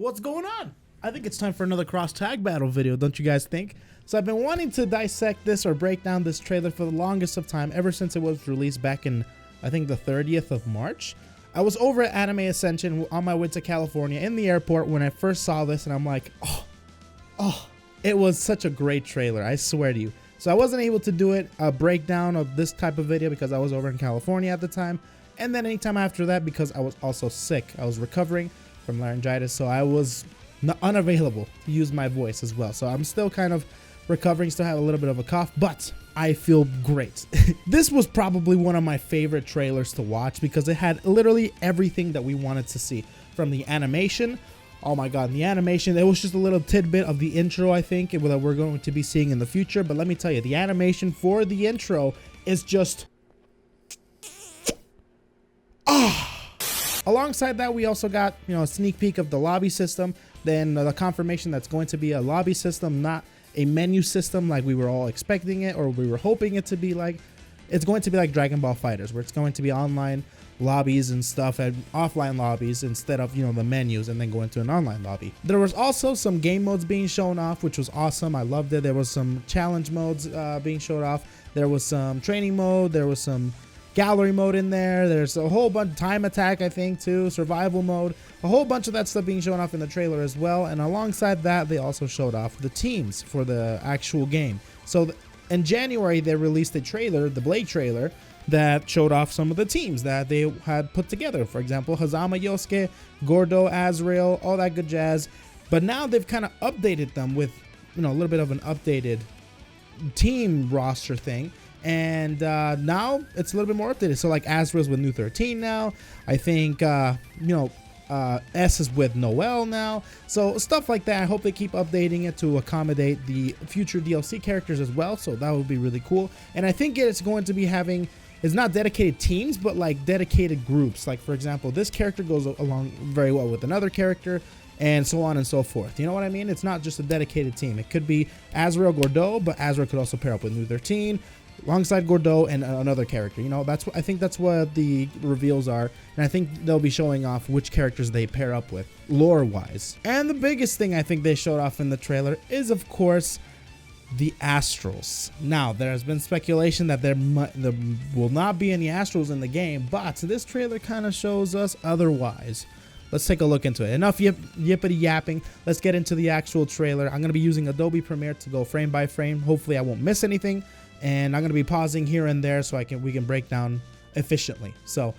What's going on? I think it's time for another cross tag battle video, don't you guys think? So I've been wanting to dissect this or break down this trailer for the longest of time, ever since it was released back in, I think, the 30th of March. I was over at Anime Ascension on my way to California in the airport when I first saw this, and I'm like, oh, it was such a great trailer, I swear to you. So I wasn't able to do a breakdown of this type of video because I was over in California at the time, and then anytime after that because I was also sick. I was recovering from laryngitis, so I was unavailable to use my voice as well. So I'm still kind of recovering, still have a little bit of a cough, but I feel great. This was probably one of my favorite trailers to watch because it had literally everything that we wanted to see. From the animation, oh my god, the animation, it was just a little tidbit of the intro, I think, that we're going to be seeing in the future. But let me tell you, the animation for the intro is just Alongside that, we also got, a sneak peek of the lobby system, then the confirmation that's going to be a lobby system, not a menu system like we were all expecting it or we were hoping it to be like. It's going to be like Dragon Ball FighterZ, where it's going to be online lobbies and stuff and offline lobbies instead of, the menus and then going to an online lobby. There was also some game modes being shown off, which was awesome. I loved it. There was some challenge modes being showed off. There was some training mode. There was some gallery mode in there. There's a whole bunch, time attack, I think, too, survival mode, a whole bunch of that stuff being shown off in the trailer as well. And alongside that, they also showed off the teams for the actual game. So in January, they released a trailer, the Blade trailer, that showed off some of the teams that they had put together. For example, Hazama Yosuke, Gordo, Azrael, all that good jazz. But now they've kind of updated them with, a little bit of an updated team roster thing. And now it's a little bit more updated. So like Azrael's with New 13 now. I think S is with Noel now. So stuff like that. I hope they keep updating it to accommodate the future DLC characters as well. So that would be really cool. And I think it's going to be having, it's not dedicated teams, but like dedicated groups. Like, for example, this character goes along very well with another character, and so on and so forth. You know what I mean? It's not just a dedicated team. It could be Azrael Gordo, but Azrael could also pair up with New 13 alongside Gordo and another character. I think that's what the reveals are, and I think they'll be showing off which characters they pair up with lore wise. And the biggest thing I think they showed off in the trailer is, of course, the Astrals. Now, there has been speculation that there will not be any Astrals in the game, but this trailer kind of shows us otherwise. Let's take a look into it. Enough yippity yapping. Let's get into the actual trailer. I'm going to be using Adobe Premiere to go frame by frame. Hopefully I won't miss anything, and I'm going to be pausing here and there so we can break down efficiently. So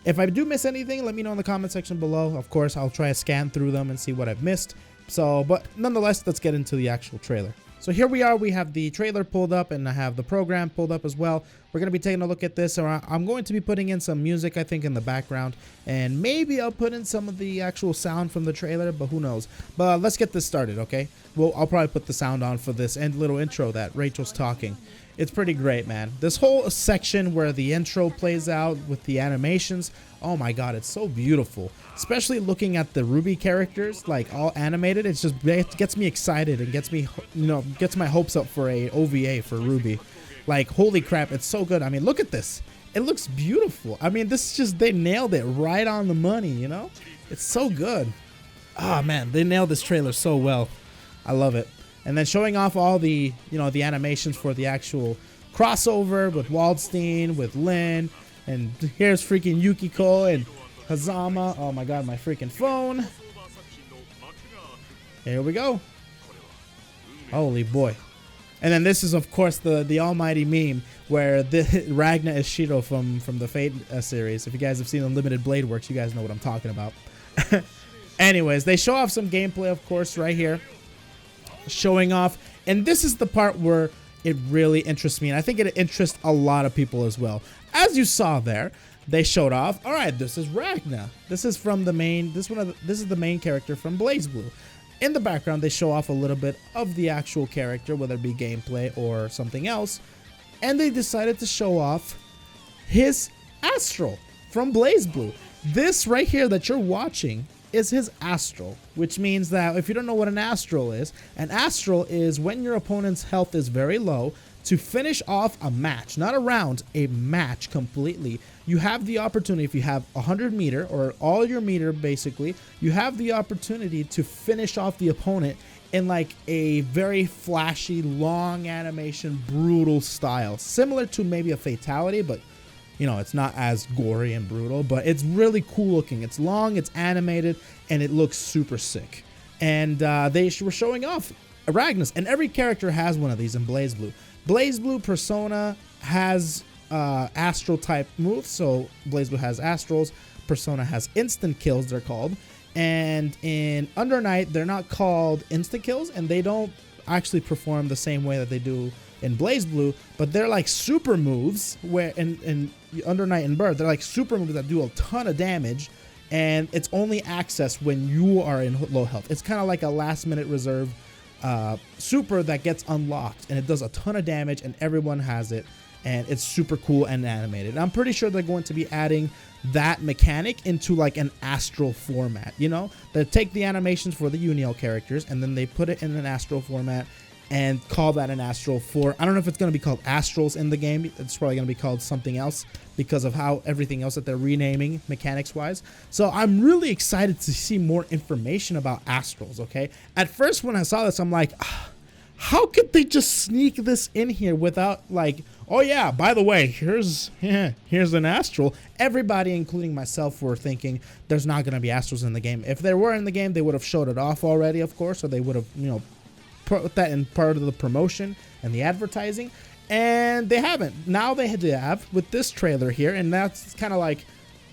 if I do miss anything, let me know in the comment section below. Of course, I'll try to scan through them and see what I've missed. But nonetheless, let's get into the actual trailer. So here we are. We have the trailer pulled up, and I have the program pulled up as well. We're going to be taking a look at this. So I'm going to be putting in some music, I think, in the background, and maybe I'll put in some of the actual sound from the trailer, but who knows. But let's get this started, okay? Well, I'll probably put the sound on for this little intro that Rachel's talking. It's pretty great, man. This whole section where the intro plays out with the animations, oh my god, it's so beautiful. Especially looking at the Ruby characters, like all animated, it gets me excited and gets me, gets my hopes up for a OVA for Ruby. Like, holy crap, it's so good. I mean, look at this. It looks beautiful. I mean, they nailed it right on the money, It's so good. Ah, man, they nailed this trailer so well. I love it. And then showing off all the, the animations for the actual crossover with Waldstein, with Lin, and here's freaking Yukiko and Hazama. Oh my god, my freaking phone. Here we go. Holy boy. And then this is, of course, the almighty meme where Ragna is Shiro from the Fate series. If you guys have seen Unlimited Blade Works, you guys know what I'm talking about. Anyways, they show off some gameplay, of course, right here. Showing off, and this is the part where it really interests me, and I think it interests a lot of people as well. As you saw there, they showed off, all right, this is Ragna. This is from the main, this is the main character from Blazblue. In the background, they show off a little bit of the actual character, whether it be gameplay or something else, and they decided to show off his Astral from Blazblue. This right here that you're watching is his Astral, which means that if you don't know what an Astral is when your opponent's health is very low, to finish off a match, not a round, a match completely. You have the opportunity, if you have 100 meter or all your meter basically, you have the opportunity to finish off the opponent in like a very flashy, long animation, brutal style, similar to maybe a fatality, but you know, it's not as gory and brutal, but it's really cool looking. It's long, it's animated, and it looks super sick. And they were showing off Aragnas, and every character has one of these in Blazblue. Blazblue Persona has astral type moves, so Blazblue has astrals, Persona has instant kills, they're called. And in Under Night, they're not called instant kills, and they don't actually perform the same way that they do in Blazblue, but they're like super moves where in Under Night and Birth, they're like super moves that do a ton of damage, and it's only accessed when you are in low health. It's kind of like a last minute reserve super that gets unlocked, and it does a ton of damage, and everyone has it, and it's super cool and animated. And I'm pretty sure they're going to be adding that mechanic into like an astral format. You know, they take the animations for the Uniel characters and then they put it in an astral format and call that an astral for, I don't know if it's going to be called astrals in the game. It's probably going to be called something else because of how everything else that they're renaming mechanics wise. So I'm really excited to see more information about astrals. Okay, at first when I saw this, I'm like, how could they just sneak this in here without like, oh yeah, by the way, here's an astral. Everybody, including myself, were thinking there's not going to be astrals in the game. If there were in the game, they would have showed it off already, of course, or they would have, you know, put that in part of the promotion and the advertising, and they haven't. Now they have with this trailer here, and that's kind of like,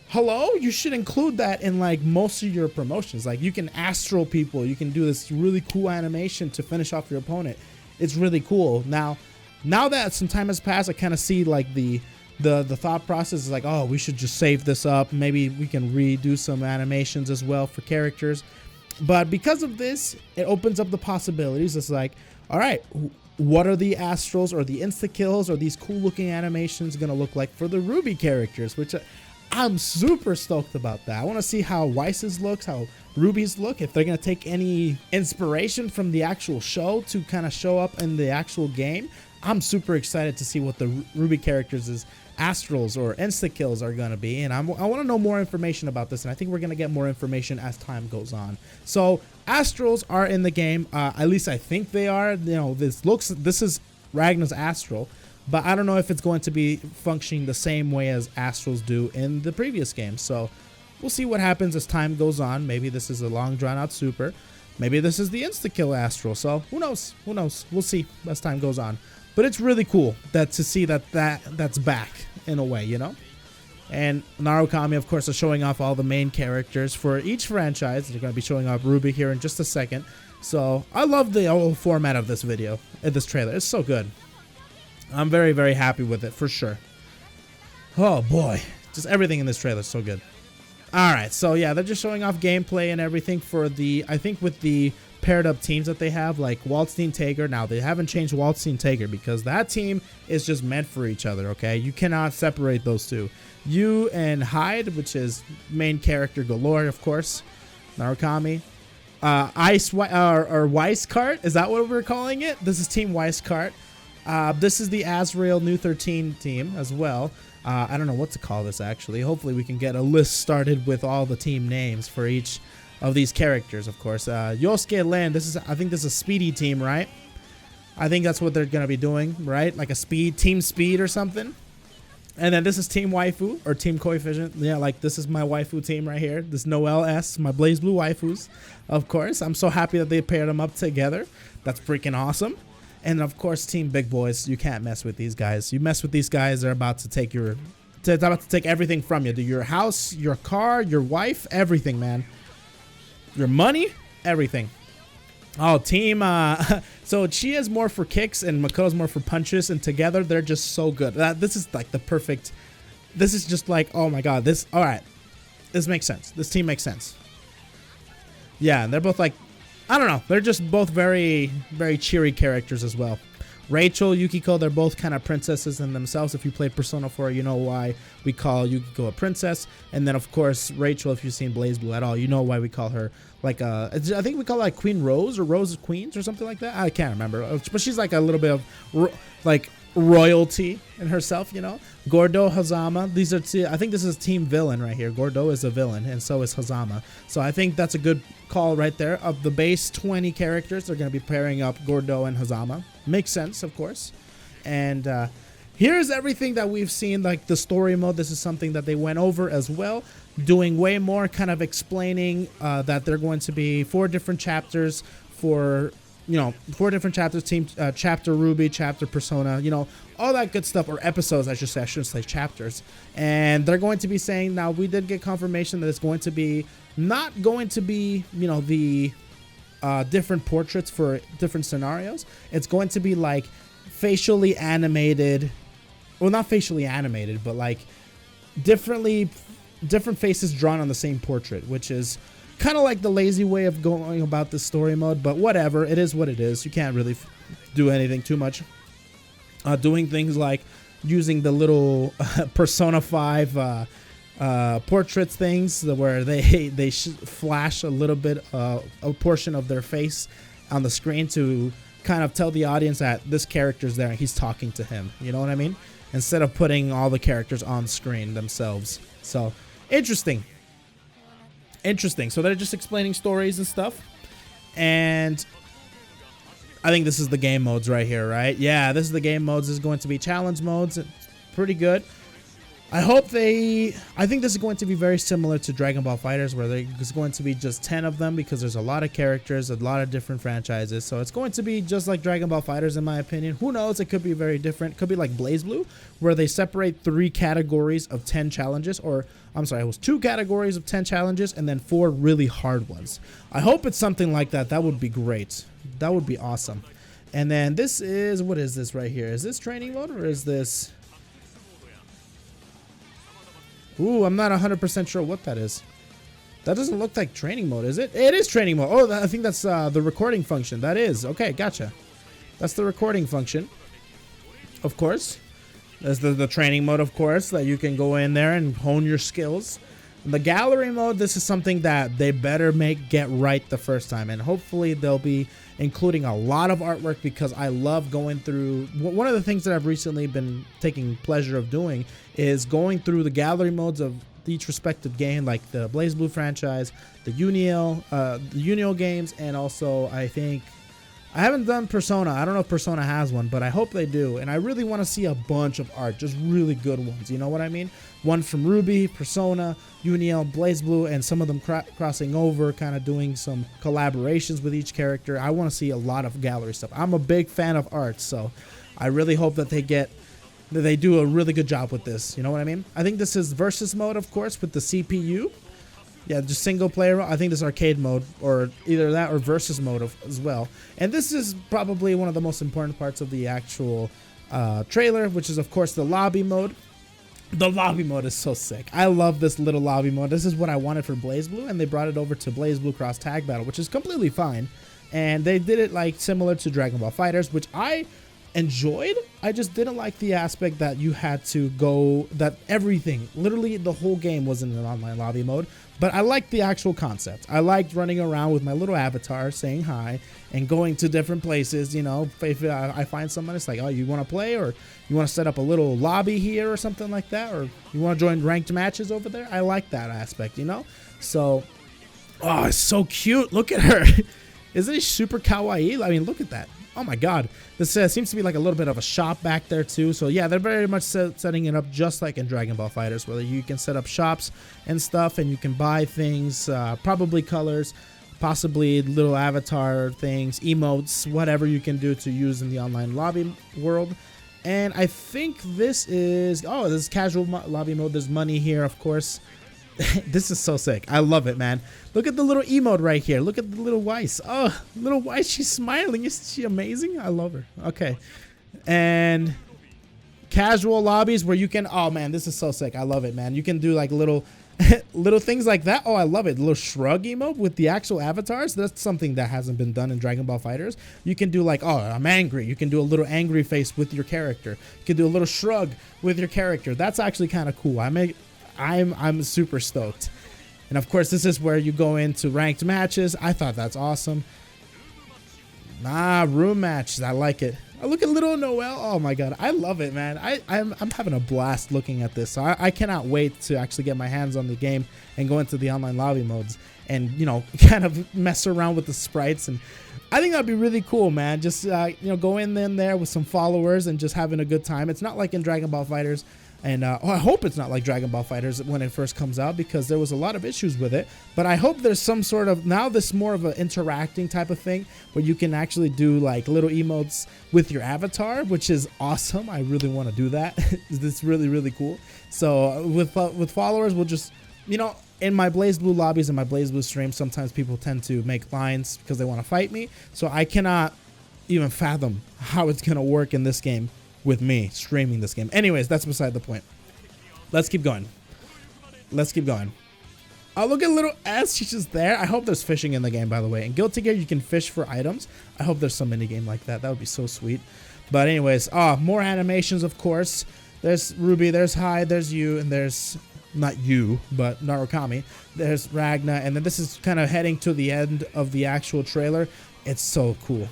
hello, you should include that in like most of your promotions. Like you can astral people, you can do this really cool animation to finish off your opponent. It's really cool. Now that some time has passed, I kind of see like the thought process is like, oh, we should just save this up. Maybe we can redo some animations as well for characters. But because of this, it opens up the possibilities. It's like, all right, what are the astrals or the insta kills or these cool looking animations going to look like for the Ruby characters, which I'm super stoked about that. I want to see how Weiss's looks, how Ruby's look, if they're going to take any inspiration from the actual show to kind of show up in the actual game. I'm super excited to see what the Ruby characters' astrals or insta kills are going to be, and I want to know more information about this, and I think we're going to get more information as time goes on. So astrals are in the game, at least I think they are. You know, this is Ragnar's astral, but I don't know if it's going to be functioning the same way as astrals do in the previous game. So we'll see what happens as time goes on. Maybe this is a long drawn out super, maybe this is the insta kill astral, so who knows, we'll see as time goes on. But it's really cool to see that's back in a way, you know? And Narukami, of course, is showing off all the main characters for each franchise. They're going to be showing off Ruby here in just a second. So I love the whole format of this video, this trailer. It's so good. I'm very, very happy with it, for sure. Oh, boy. Just everything in this trailer is so good. All right, so yeah, they're just showing off gameplay and everything for the, I think with the paired up teams that they have, like Waldstein Tager. Now they haven't changed Waldstein Tager because that team is just meant for each other. Okay, you cannot separate those two. You and Hyde, which is main character galore, of course. Narukami, or Weisskart, is that what we're calling it? This is Team Weisskart. This is the Azrael New 13 team as well. I don't know what to call this actually. Hopefully we can get a list started with all the team names for each of these characters, of course. Yosuke Land, I think this is a speedy team, right? I think that's what they're going to be doing, right? Like a team speed or something. And then this is Team Waifu or Team Coefficient. Yeah, like this is my waifu team right here. This Noelle S, my Blazblue waifus, of course. I'm so happy that they paired them up together. That's freaking awesome. And of course, Team Big Boys. You can't mess with these guys. You mess with these guys, they're about to take everything from you. Your house, your car, your wife, everything, man. Your money, everything. Oh, team. So Chia's more for kicks and Makoto's more for punches, and together they're just so good. This is like the perfect. This is just like, oh my god. All right. This makes sense. This team makes sense. Yeah, and they're both like, I don't know. They're just both very, very cheery characters as well. Rachel, Yukiko, they're both kind of princesses in themselves. If you played Persona 4, you know why we call Yukiko a princess. And then, of course, Rachel, if you've seen Blazblue at all, you know why we call her like I think we call her like Queen Rose or Rose of Queens or something like that. I can't remember. But she's like a little bit of like royalty in herself, you know. Gordo, Hazama, these are I think this is team villain right here. Gordo is a villain, and so is Hazama. So I think that's a good call right there. Of the base 20 characters, they're going to be pairing up Gordo and Hazama. Makes sense, of course. And here's everything that we've seen, like the story mode. This is something that they went over as well, doing way more, kind of explaining that they're going to be 4 different chapters for, you know, 4 different chapters, chapter Ruby, chapter Persona, you know, all that good stuff, or episodes, I should say. I shouldn't say chapters. And they're going to be saying, now we did get confirmation that it's going to be, not going to be, you know, the different portraits for different scenarios. It's going to be like facially animated, well, not facially animated, but like different faces drawn on the same portrait, which is kind of like the lazy way of going about the story mode, but whatever. It is what it is. You can't really do anything too much. Doing things like using the little Persona 5 portraits things where they flash a little bit, a portion of their face on the screen to kind of tell the audience that this character's there and he's talking to him. You know what I mean? Instead of putting all the characters on screen themselves. So, interesting. So they're just explaining stories and stuff. And I think this is the game modes right here, right? Yeah, this is the game modes. This is going to be challenge modes. It's pretty good. I think this is going to be very similar to Dragon Ball FighterZ, where there's going to be just 10 of them because there's a lot of characters, a lot of different franchises. So it's going to be just like Dragon Ball FighterZ, in my opinion. Who knows? It could be very different. It could be like Blazblue, where they separate 3 categories of 10 challenges, or I'm sorry, it was 2 categories of 10 challenges and then 4 really hard ones. I hope it's something like that. That would be great. That would be awesome. And then this is, what is this right here? Is this training mode or is this... Ooh, I'm not 100% sure what that is. That doesn't look like training mode, is it? It is training mode. Oh, I think that's the recording function. That is. Okay, gotcha. That's the recording function. Of course. There's the training mode, of course, that you can go in there and hone your skills. The gallery mode, this is something that they better get right the first time. And hopefully they'll be including a lot of artwork, because I love going through... One of the things that I've recently been taking pleasure of doing is going through the gallery modes of each respective game, like the Blazblue franchise, the Unio games, and also I think... I haven't done Persona. I don't know if Persona has one, but I hope they do. And I really want to see a bunch of art, just really good ones. You know what I mean? One from Ruby, Persona, Unio, Blazblue, and some of them crossing over, kind of doing some collaborations with each character. I want to see a lot of gallery stuff. I'm a big fan of art, so I really hope that they do a really good job with this. You know what I mean? I think this is versus mode, of course, with the CPU. Yeah, just single player. I think this is arcade mode, or either that or versus mode as well. And this is probably one of the most important parts of the actual trailer, which is, of course, the lobby mode. The lobby mode is so sick. I love this little lobby mode. This is what I wanted for Blazblue, and they brought it over to Blazblue Cross Tag Battle, which is completely fine. And they did it like similar to Dragon Ball FighterZ, which I enjoyed. I just didn't like the aspect that you had to go, that everything, literally the whole game was in an online lobby mode. But I liked the actual concept. I liked running around with my little avatar, saying hi, and going to different places. You know, if I find someone, it's like, oh, you want to play, or you want to set up a little lobby here or something like that, or you want to join ranked matches over there. I like that aspect, you know? So, oh, it's so cute. Look at her. Isn't she super kawaii? I mean, look at that. Oh my god. This seems to be like a little bit of a shop back there too. So yeah, they're very much setting it up just like in Dragon Ball FighterZ, where you can set up shops and stuff, and you can buy things, probably colors, possibly little avatar things, emotes, whatever you can do to use in the online lobby world. And I think this is casual lobby mode. There's money here, of course. This is so sick. I love it, man. Look at the little emote right here. Look at the little Weiss. Oh, little Weiss, she's smiling. Isn't she amazing? I love her. Okay. And casual lobbies where you can... Oh, man, this is so sick. I love it, man. You can do like little little things like that. Oh, I love it. Little shrug emote with the actual avatars. That's something that hasn't been done in Dragon Ball FighterZ. You can do like, oh, I'm angry. You can do a little angry face with your character. You can do a little shrug with your character. That's actually kind of cool. I'm super stoked. And of course, this is where you go into ranked matches. I thought that's awesome. Room matches. I like it. Oh, look at little Noel. Oh my god, I love it, man. I'm having a blast looking at this. So I cannot wait to actually get my hands on the game and go into the online lobby modes and, you know, kind of mess around with the sprites. And I think that'd be really cool, man. Just you know, go in there with some followers and just having a good time. It's not like in Dragon Ball FighterZ. And I hope it's not like Dragon Ball FighterZ when it first comes out, because there was a lot of issues with it. But I hope there's some sort of, now this more of an interacting type of thing where you can actually do like little emotes with your avatar, which is awesome. I really want to do that. It's really, really cool. So with followers, we'll just, you know, in my Blazblue lobbies and my Blazblue streams, sometimes people tend to make lines because they want to fight me. So I cannot even fathom how it's going to work in this game with me streaming this game. Anyways, that's beside the point. Let's keep going. Let's keep going. Oh, look at little S. She's just there. I hope there's fishing in the game, by the way. In Guilty Gear, you can fish for items. I hope there's some mini game like that. That would be so sweet. But anyways, more animations, of course. There's Ruby, there's Hyde, there's you, and there's not you, but Narukami. There's Ragna, and then this is kind of heading to the end of the actual trailer. It's so cool.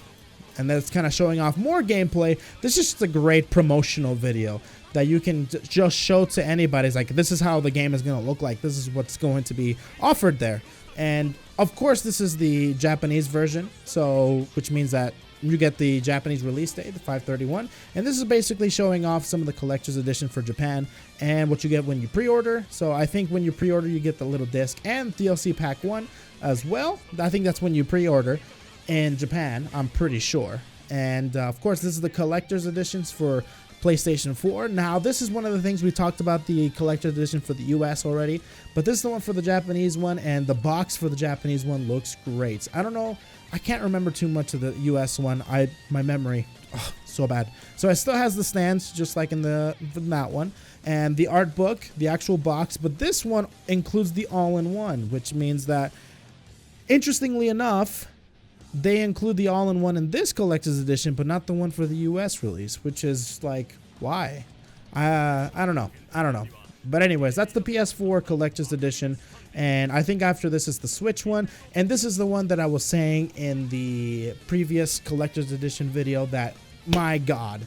And then it's kind of showing off more gameplay. This is just a great promotional video that you can just show to anybody. It's like, this is how the game is going to look like. This is what's going to be offered there. And of course, this is the Japanese version, so which means that you get the Japanese release date, the 5/31. And this is basically showing off some of the collector's edition for Japan and what you get when you pre-order. So I think when you pre-order, you get the little disc and DLC pack 1 as well. I think that's when you pre-order in Japan, I'm pretty sure. And of course, this is the collector's editions for PlayStation 4. Now, this is one of the things we talked about, the collector's edition for the US already, but this is the one for the Japanese one, and the box for the Japanese one looks great. I don't know, I can't remember too much of the US one. My memory, so bad. So it still has the stands, just like in that one, and the art book, the actual box, but this one includes the all-in-one, which means that, interestingly enough, they include the all-in-one in this collector's edition, but not the one for the US release, which is like, why? I don't know. But anyways, that's the PS4 collector's edition, and I think after this is the Switch one, and this is the one that I was saying in the previous collector's edition video that, my God,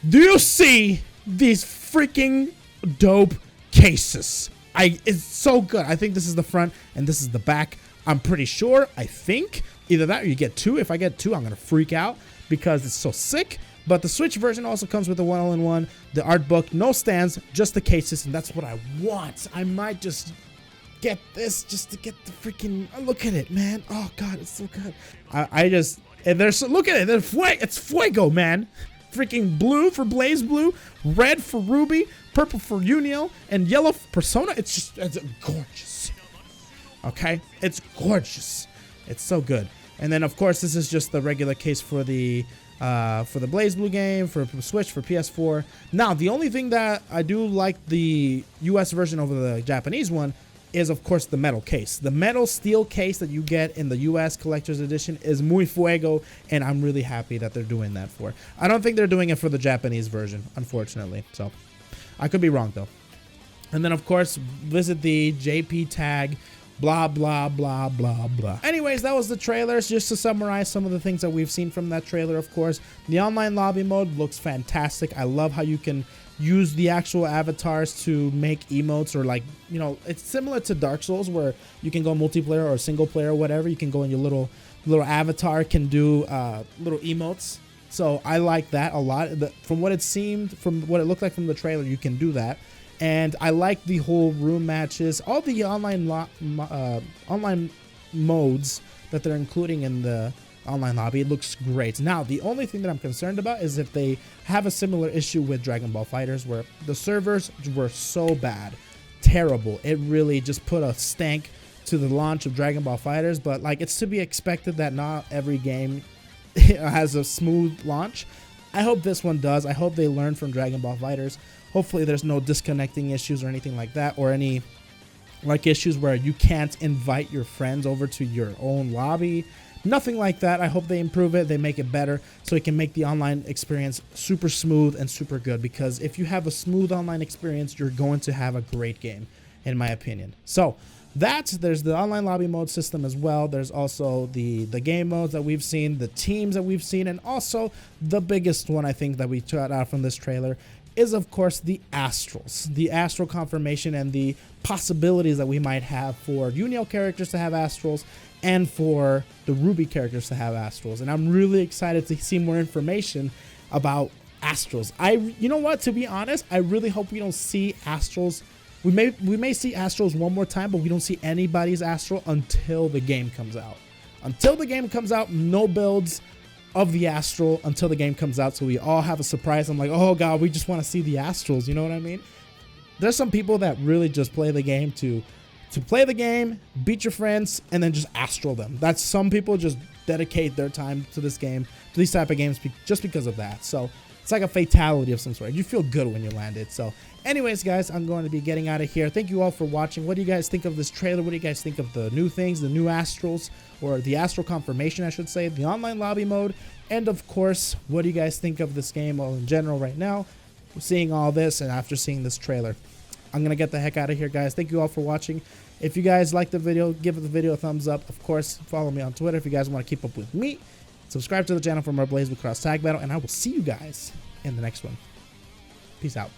do you see these freaking dope cases? It's so good. I think this is the front and this is the back. I'm pretty sure, I think, either that or you get 2. If I get 2, I'm going to freak out because it's so sick. But the Switch version also comes with the all-in-one, the art book, no stands, just the cases, and that's what I want. I might just get this just to get the freaking, look at it, man. Oh, God, it's so good. And there's, look at it, it's fuego, man. Freaking blue for Blazblue, red for Ruby, purple for Unio, and yellow for Persona. It's gorgeous. Okay, it's gorgeous. It's so good. And then of course this is just the regular case for the Blazblue game, for Switch, for PS4. Now the only thing that I do like the US version over the Japanese one is of course the metal case. The metal steel case that you get in the US collector's edition is muy fuego, and I'm really happy that they're doing that for. I don't think they're doing it for the Japanese version, unfortunately. So I could be wrong though. And then of course visit the JP tag, blah, blah, blah, blah, blah. Anyways, that was the trailers. Just to summarize some of the things that we've seen from that trailer, of course. The online lobby mode looks fantastic. I love how you can use the actual avatars to make emotes, or like, you know, it's similar to Dark Souls where you can go multiplayer or single player or whatever. You can go in your little avatar can do little emotes. So I like that a lot. From what it seemed, from what it looked like from the trailer, you can do that. And I like the whole room matches, all the online modes that they're including in the online lobby. It looks great. Now, the only thing that I'm concerned about is if they have a similar issue with Dragon Ball FighterZ, where the servers were so bad, terrible. It really just put a stank to the launch of Dragon Ball FighterZ. But like, it's to be expected that not every game has a smooth launch. I hope this one does. I hope they learn from Dragon Ball FighterZ. Hopefully there's no disconnecting issues or anything like that, or any like issues where you can't invite your friends over to your own lobby. Nothing like that. I hope they improve it, they make it better, so it can make the online experience super smooth and super good, because if you have a smooth online experience, you're going to have a great game. in my opinion. So there's the online lobby mode system as well. There's also the game modes that we've seen, the teams that we've seen, and also the biggest one I think that we got out from this trailer is of course the Astrals, the Astral confirmation and the possibilities that we might have for Unio characters to have Astrals and for the Ruby characters to have Astrals. And I'm really excited to see more information about Astrals. You know what, to be honest, I really hope we don't see Astrals. We may see Astrals one more time, but we don't see anybody's Astral until the game comes out. Until the game comes out, no builds of the Astral until the game comes out, so we all have a surprise. I'm like, oh god, we just want to see the Astrals, you know what I mean? There's some people that really just play the game to play the game, beat your friends, and then just Astral them. That's some people just dedicate their time to this game, to these type of games, just because of that. So it's like a fatality of some sort. You feel good when you land it. So anyways, guys, I'm going to be getting out of here. Thank you all for watching. What do you guys think of this trailer? What do you guys think of the new things, the new Astrals, or the Astral confirmation, I should say, the online lobby mode? And of course, what do you guys think of this game in general right now? Seeing all this and after seeing this trailer, I'm going to get the heck out of here, guys. Thank you all for watching. If you guys like the video, give the video a thumbs up. Of course, follow me on Twitter if you guys want to keep up with me. Subscribe to the channel for more Blazblue Cross Tag Battle, and I will see you guys in the next one. Peace out.